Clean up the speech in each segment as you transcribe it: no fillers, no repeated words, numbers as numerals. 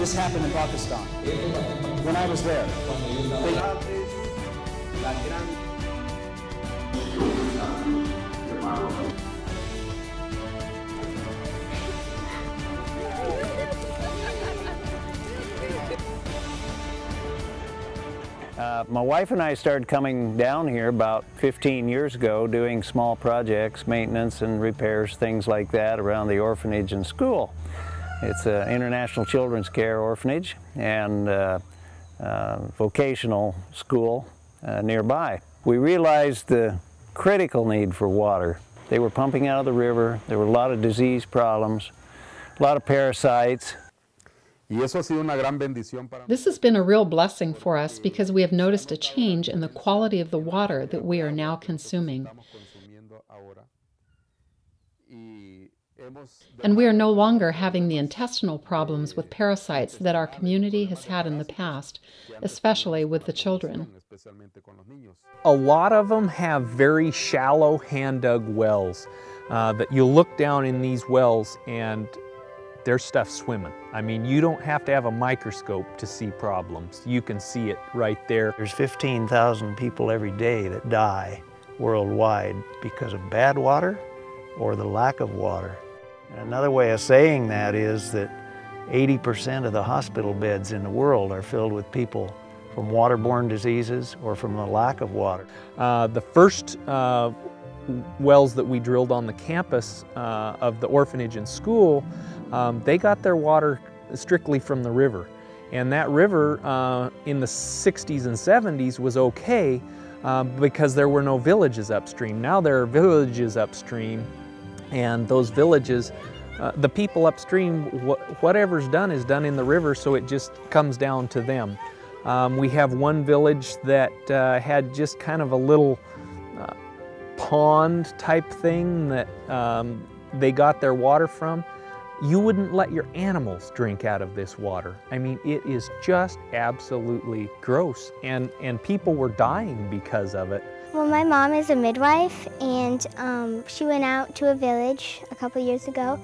This happened in Pakistan when I was there. My wife and I started coming down here about 15 years ago doing small projects, maintenance and repairs, things like that around the orphanage and school. It's an international children's care orphanage and vocational school nearby. We realized the critical need for water. They were pumping out of the river, there were a lot of disease problems, a lot of parasites. This has been a real blessing for us because we have noticed a change in the quality of the water that we are now consuming. And we are no longer having the intestinal problems with parasites that our community has had in the past, especially with the children. A lot of them have very shallow hand-dug wells that you look down in these wells and there's stuff swimming. I mean, you don't have to have a microscope to see problems. You can see it right there. There's 15,000 people every day that die worldwide because of bad water or the lack of water. And another way of saying that is that 80% of the hospital beds in the world are filled with people from waterborne diseases or from the lack of water. The first wells that we drilled on the campus of the orphanage and school, they got their water strictly from the river. And that river in the 60s and 70s was okay because there were no villages upstream. Now there are villages upstream, and those villages, the people upstream, whatever's done is done in the river, so it just comes down to them. We have one village that had just kind of a little pond type thing that they got their water from. You wouldn't let your animals drink out of this water. I mean, it is just absolutely gross, and people were dying because of it. Well, my mom is a midwife, and she went out to a village a couple years ago,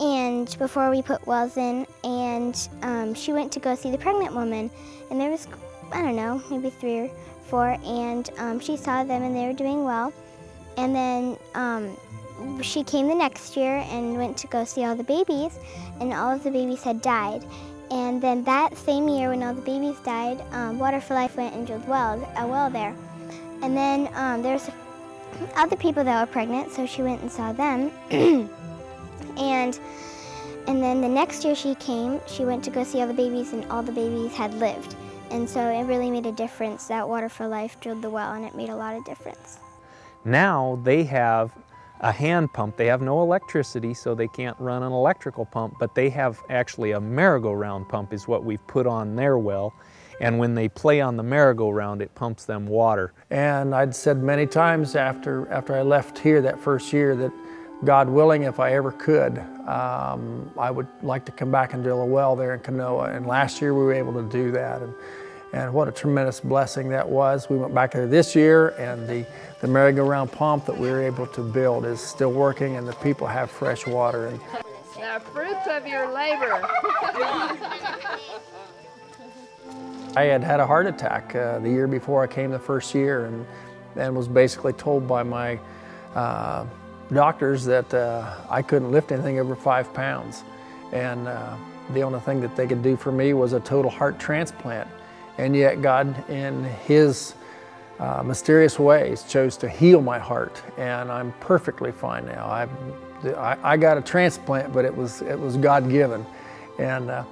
and before we put wells in, and she went to go see the pregnant woman, and there was, I don't know, maybe 3 or 4, and she saw them and they were doing well, and then she came the next year and went to go see all the babies, and all of the babies had died. And then that same year when all the babies died, Water for Life went and drilled a well there. And then there's other people that were pregnant, so she went and saw them. and then the next year she came, she went to go see all the babies, and all the babies had lived. And so it really made a difference that Water for Life drilled the well, and it made a lot of difference. Now they have a hand pump. They have no electricity, so they can't run an electrical pump, but they have actually a merry-go-round pump is what we've put on their well. And when they play on the merry-go-round, it pumps them water. And I'd said many times after I left here that first year that, God willing, if I ever could, I would like to come back and drill a well there in Kanoa. And last year we were able to do that. And what a tremendous blessing that was. We went back there this year, and the merry-go-round pump that we were able to build is still working, and the people have fresh water. And the fruits of your labor. I had a heart attack the year before I came the first year, and was basically told by my doctors that I couldn't lift anything over 5 pounds. And the only thing that they could do for me was a total heart transplant. And yet God, in His mysterious ways, chose to heal my heart, and I'm perfectly fine now. I got a transplant, but it was God-given. And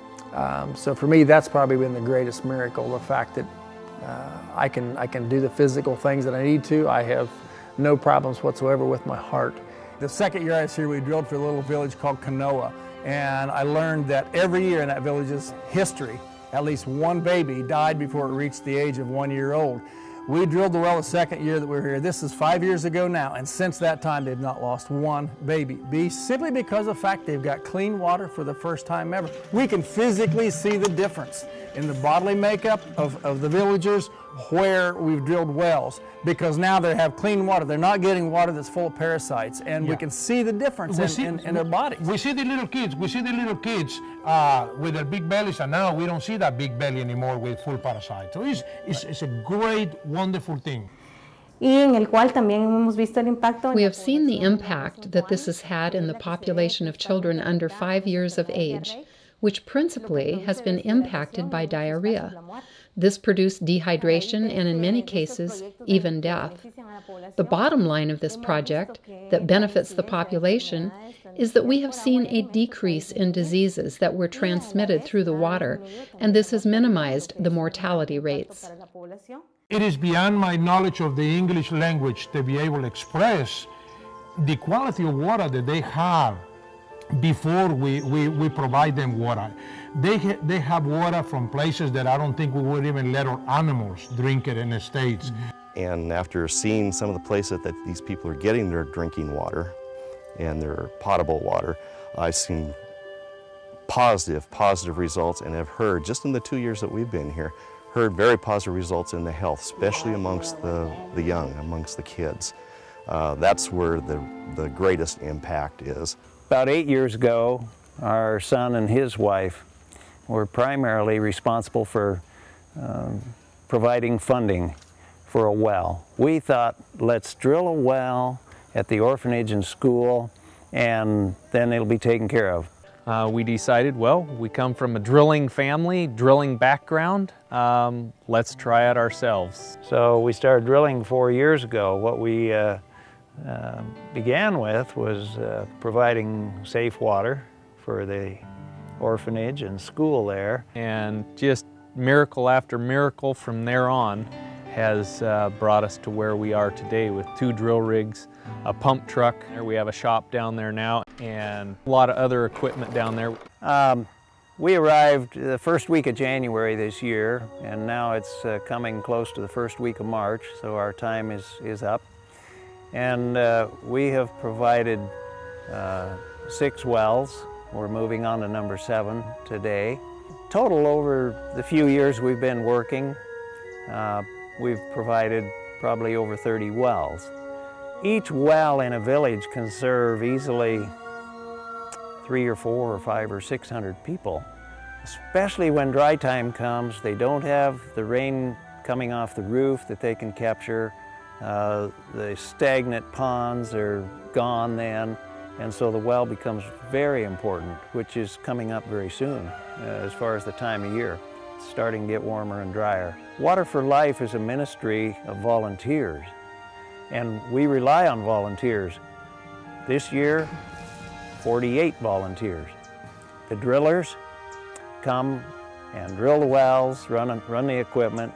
so for me, that's probably been the greatest miracle, the fact that I can do the physical things that I need to. I have no problems whatsoever with my heart. The second year I was here, we drilled for a little village called Kanoa, and I learned that every year in that village's history, at least one baby died before it reached the age of 1 year old. We drilled the well the second year that we were here. This is 5 years ago now, and since that time they've not lost one baby. Simply because of the fact they've got clean water for the first time ever. We can physically see the difference. in the bodily makeup of the villagers where we've drilled wells, because now they have clean water. They're not getting water that's full of parasites, and we can see the difference in their bodies. We see the little kids. We see the little kids with their big bellies, and now we don't see that big belly anymore with full parasites. So it's a great, wonderful thing. We have seen the impact that this has had in the population of children under 5 years of age, which principally has been impacted by diarrhea. This produced dehydration and, in many cases, even death. The bottom line of this project, that benefits the population, is that we have seen a decrease in diseases that were transmitted through the water, and this has minimized the mortality rates. It is beyond my knowledge of the English language to be able to express the quality of water that they have before we provide them water. They have water from places that I don't think we would even let our animals drink it in the States. And after seeing some of the places that these people are getting their drinking water and their potable water, I've seen positive results, and have heard, just in the 2 years that we've been here, heard very positive results in the health, especially amongst the young, amongst the kids. That's where the greatest impact is. About 8 years ago, our son and his wife were primarily responsible for providing funding for a well. We thought, let's drill a well at the orphanage and school, and then it'll be taken care of. We decided, well, we come from a drilling family, drilling background, let's try it ourselves. So we started drilling 4 years ago. What we began with was providing safe water for the orphanage and school there. And just miracle after miracle from there on has brought us to where we are today with 2 drill rigs, a pump truck. We have a shop down there now, and a lot of other equipment down there. We arrived the first week of January this year, and now it's coming close to the first week of March, so our time is up. And we have provided 6 wells. We're moving on to number 7 today. Total, over the few years we've been working, we've provided probably over 30 wells. Each well in a village can serve easily 300 or 400 or 500 or 600 people. Especially when dry time comes, they don't have the rain coming off the roof that they can capture. The stagnant ponds are gone then, and so the well becomes very important, which is coming up very soon as far as the time of year. It's starting to get warmer and drier. Water for Life is a ministry of volunteers, and we rely on volunteers. This year, 48 volunteers. The drillers come and drill the wells, run the equipment,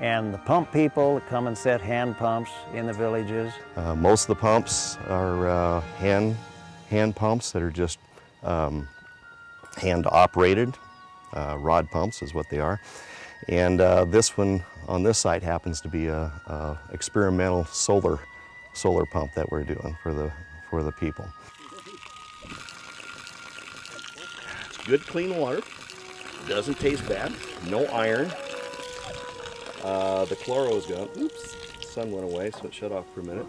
and the pump people come and set hand pumps in the villages. Most of the pumps are hand pumps that are just hand operated. Rod pumps is what they are. And this one on this site happens to be a experimental solar pump that we're doing for the people. Good clean water, doesn't taste bad, no iron. The chloro is gone. Oops, the sun went away, so it shut off for a minute.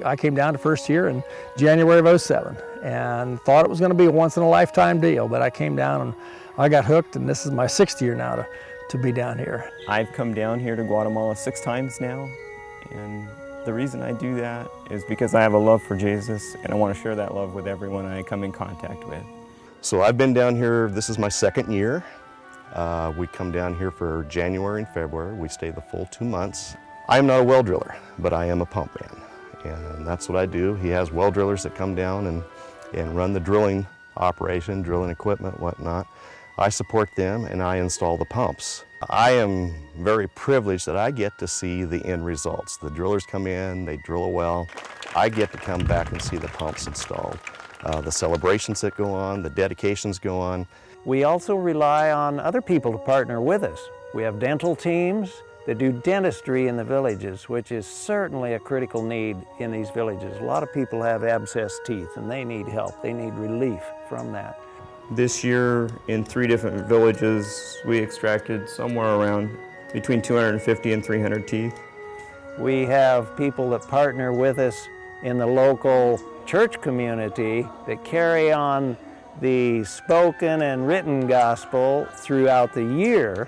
I came down the first year in January of '07 and thought it was going to be a once-in-a-lifetime deal, but I came down and I got hooked, and this is my 6th year now to be down here. I've come down here to Guatemala 6 times now, and the reason I do that is because I have a love for Jesus, and I want to share that love with everyone I come in contact with. So I've been down here, this is my 2nd year. We come down here for January and February. We stay the full 2 months. I am not a well driller, but I am a pump man, and that's what I do. He has well drillers that come down and run the drilling operation, drilling equipment, whatnot. I support them and I install the pumps. I am very privileged that I get to see the end results. The drillers come in, they drill a well. I get to come back and see the pumps installed. The celebrations that go on, the dedications go on. We also rely on other people to partner with us. We have dental teams that do dentistry in the villages, which is certainly a critical need in these villages. A lot of people have abscessed teeth and they need help. They need relief from that. This year, in 3 different villages, we extracted somewhere around between 250 and 300 teeth. We have people that partner with us in the local church community that carry on the spoken and written gospel throughout the year,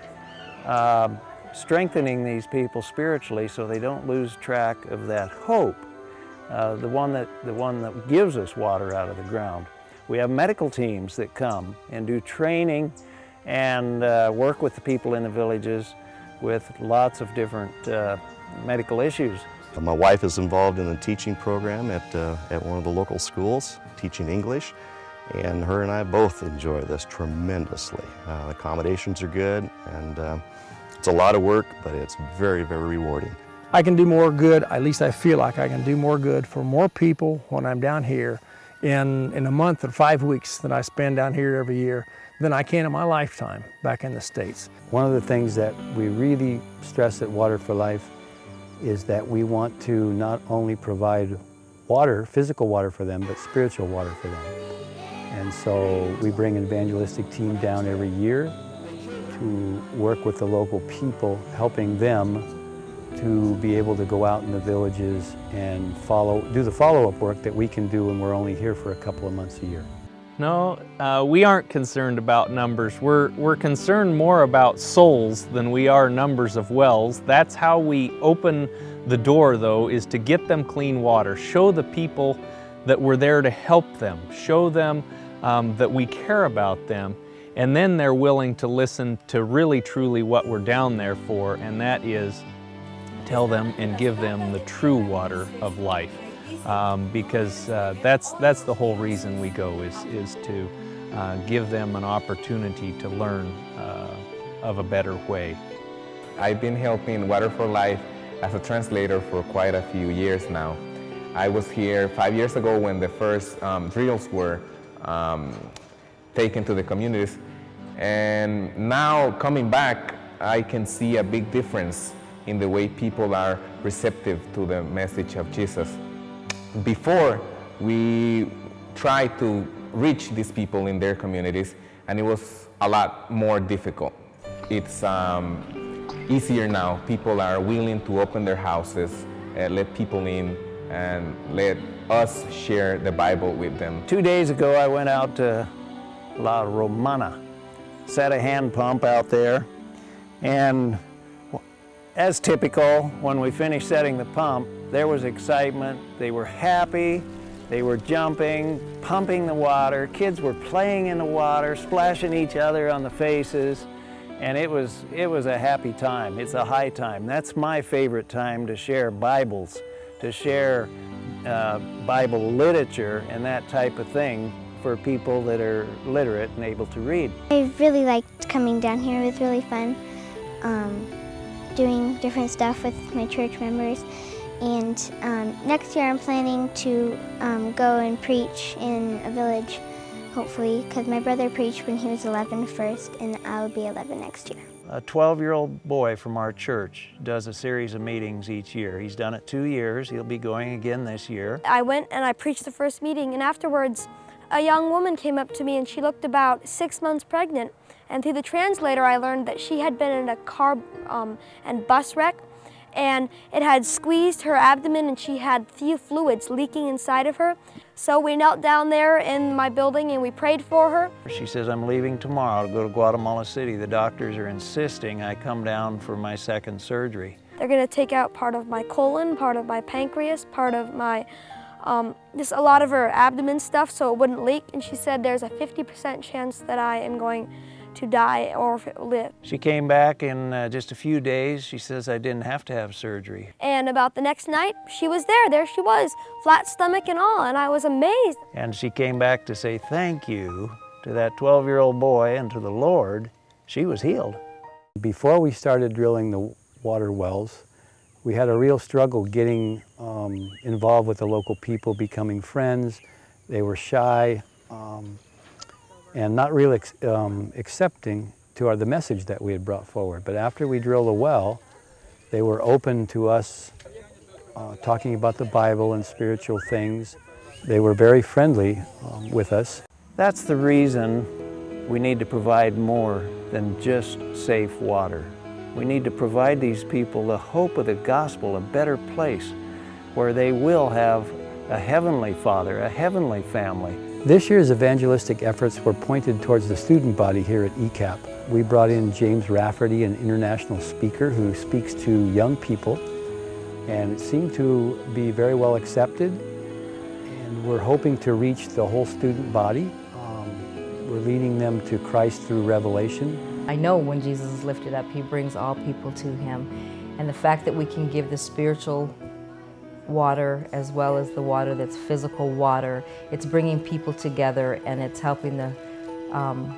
strengthening these people spiritually so they don't lose track of that hope, the one that gives us water out of the ground. We have medical teams that come and do training and work with the people in the villages with lots of different medical issues. My wife is involved in the teaching program at one of the local schools, teaching English, and her and I both enjoy this tremendously. The accommodations are good, and it's a lot of work, but it's very, very rewarding. I can do more good, at least I feel like I can do more good for more people when I'm down here in a month or 5 weeks that I spend down here every year than I can in my lifetime back in the States. One of the things that we really stress at Water for Life is that we want to not only provide water, physical water for them, but spiritual water for them. And so we bring an evangelistic team down every year to work with the local people, helping them to be able to go out in the villages and do the follow-up work that we can do when we're only here for a couple of months a year. No, we aren't concerned about numbers. We're concerned more about souls than we are numbers of wells. That's how we open the door, though, is to get them clean water. Show the people that we're there to help them. Show them that we care about them. And then they're willing to listen to really, truly what we're down there for, and that is tell them and give them the true water of life. Because that's the whole reason we go, is to give them an opportunity to learn of a better way. I've been helping Water for Life as a translator for quite a few years now. I was here 5 years ago when the first drills were taken to the communities, and now coming back I can see a big difference in the way people are receptive to the message of Jesus. Before, we tried to reach these people in their communities, and it was a lot more difficult. It's easier now. People are willing to open their houses, let people in, and let us share the Bible with them. 2 days ago, I went out to La Romana, set a hand pump out there, and as typical, when we finished setting the pump, there was excitement. They were happy, they were jumping, pumping the water. Kids were playing in the water, splashing each other on the faces, and it was a happy time. It's a high time. That's my favorite time, to share Bibles, to share Bible literature and that type of thing for people that are literate and able to read. I really liked coming down here. It was really fun. Doing different stuff with my church members, and next year I'm planning to go and preach in a village, hopefully, because my brother preached when he was 11 first, and I'll be 11 next year. A 12-year-old boy from our church does a series of meetings each year. He's done it 2 years. He'll be going again this year. I went and I preached the first meeting, and afterwards a young woman came up to me, and she looked about 6 months pregnant. And through the translator, I learned that she had been in a car and bus wreck, and it had squeezed her abdomen, and she had few fluids leaking inside of her. So we knelt down there in my building and we prayed for her. She says, I'm leaving tomorrow to go to Guatemala City. The doctors are insisting I come down for my second surgery. They're going to take out part of my colon, part of my pancreas, part of my just a lot of her abdomen stuff so it wouldn't leak. And she said there's a 50% chance that I am going to die or live. She came back in just a few days. She says, I didn't have to have surgery. And about the next night, she was there. There she was, flat stomach and all, and I was amazed. And she came back to say thank you to that 12-year-old boy and to the Lord. She was healed. Before we started drilling the water wells, we had a real struggle getting involved with the local people, becoming friends. They were shy. And not really accepting to the message that we had brought forward. But after we drilled the well, they were open to us talking about the Bible and spiritual things. They were very friendly with us. That's the reason we need to provide more than just safe water. We need to provide these people the hope of the gospel, a better place where they will have a heavenly Father, a heavenly family. This year's evangelistic efforts were pointed towards the student body here at ECAP. We brought in James Rafferty, an international speaker who speaks to young people, and it seemed to be very well accepted. And we're hoping to reach the whole student body. We're leading them to Christ through revelation. I know when Jesus is lifted up, He brings all people to Him. And the fact that we can give the spiritual water as well as the water that's physical water, it's bringing people together and it's helping the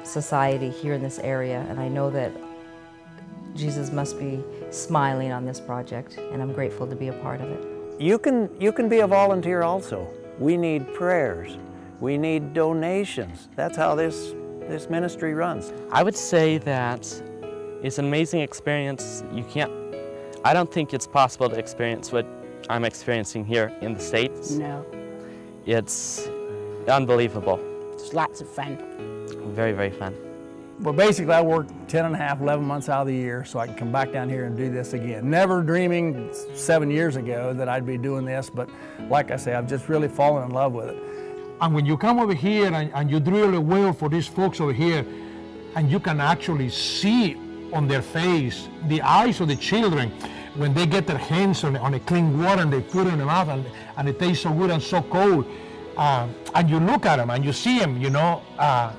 society here in this area. And I know that Jesus must be smiling on this project, and I'm grateful to be a part of it. You can be a volunteer also. We need prayers. We need donations. That's how this ministry runs. I would say that it's an amazing experience. I don't think it's possible to experience what I'm experiencing here in the States. No. It's unbelievable. It's lots of fun. Very, very fun. Well, basically I work 10 and a half, 11 months out of the year so I can come back down here and do this again. Never dreaming 7 years ago that I'd be doing this, but like I say, I've just really fallen in love with it. And when you come over here and you drill a well for these folks over here, and you can actually see on their face the eyes of the children when they get their hands on a clean water and they put it in their mouth and it tastes so good and so cold. And you look at them and you see them, you know,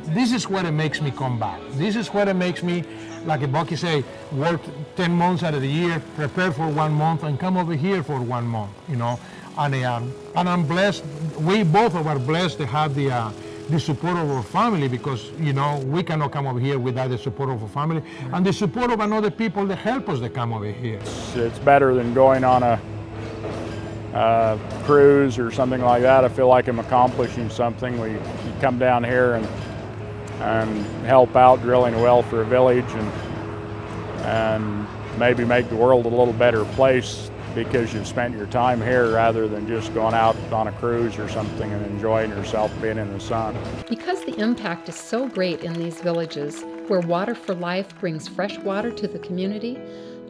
this is what it makes me come back. This is what it makes me, like Bucky say, work 10 months out of the year, prepare for 1 month and come over here for 1 month, you know. And I'm blessed, we both are blessed to have the support of our family, because, you know, we cannot come over here without the support of our family and the support of another people that help us to come over here. It's better than going on a cruise or something like that. I feel like I'm accomplishing something. We come down here and help out drilling a well for a village and maybe make the world a little better place because you've spent your time here rather than just going out on a cruise or something and enjoying yourself being in the sun. Because the impact is so great in these villages, where Water for Life brings fresh water to the community,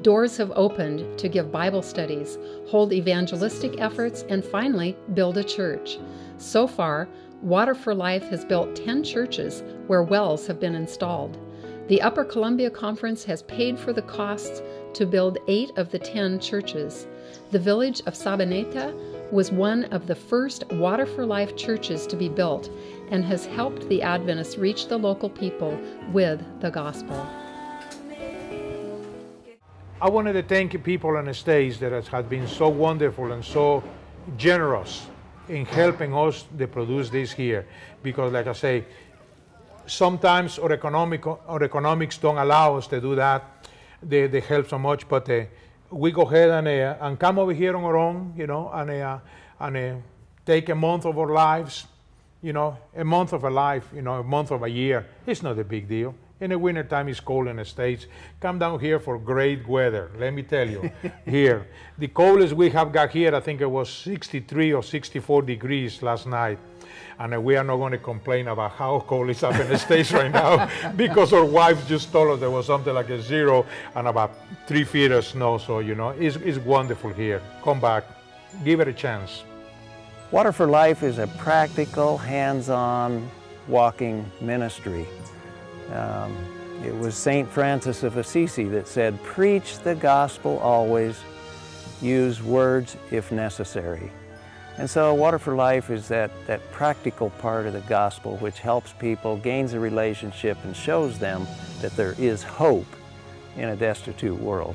doors have opened to give Bible studies, hold evangelistic efforts, and finally build a church. So far, Water for Life has built 10 churches where wells have been installed. The Upper Columbia Conference has paid for the costs to build 8 of the 10 churches. The village of Sabaneta was one of the first Water for Life churches to be built and has helped the Adventists reach the local people with the gospel. I wanted to thank people in the States that have been so wonderful and so generous in helping us to produce this here. Because like I say, sometimes our economics don't allow us to do that. They help so much, but we go ahead and come over here on our own, you know, and take a month of our lives, you know, a month of a life, you know, a month of a year. It's not a big deal. In the winter time, it's cold in the States. Come down here for great weather, let me tell you. Here, the coldest we have got here, I think it was 63 or 64 degrees last night. And we are not going to complain about how cold it's up in the States right now, because our wives just told us there was something like a 0 and about 3 feet of snow. So, you know, it's wonderful here. Come back, give it a chance. Water for Life is a practical, hands-on walking ministry. It was St. Francis of Assisi that said, preach the gospel always, use words if necessary. And so Water for Life is that practical part of the gospel which helps people, gains a relationship, and shows them that there is hope in a destitute world.